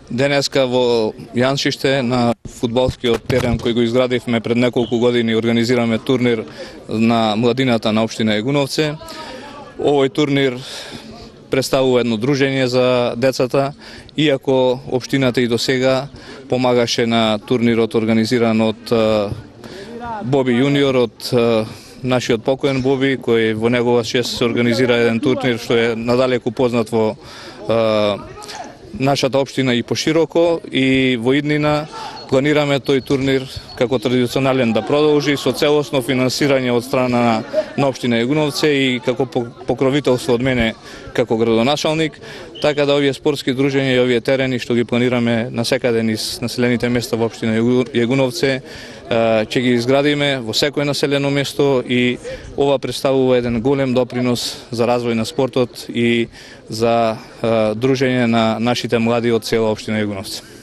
Денеска во Јаншиште на фудбалскиот терен кој го изградивме пред неколку години организираме турнир на младината на општина Егуновце. Овој турнир представува едно дружење за децата, иако општината и досега помагаше на турнирот организиран од Боби јуниор, од нашиот покоен Боби, кој во негова чест се организира еден турнир што е надалеку познат во нашата општина и пошироко, и во иднина планираме тој турнир како традиционален да продолжи со целосно финансирање од страна на општина Егуновце и како покровителство од мене како градоначалник, така да овие спортски дружења и овие терени што ги планираме насекаде низ населените места во општина Егуновце ќе ги изградиме во секој населено место, и ова представува еден голем допринос за развој на спортот и за дружење на нашите млади од цела општина Егуновце.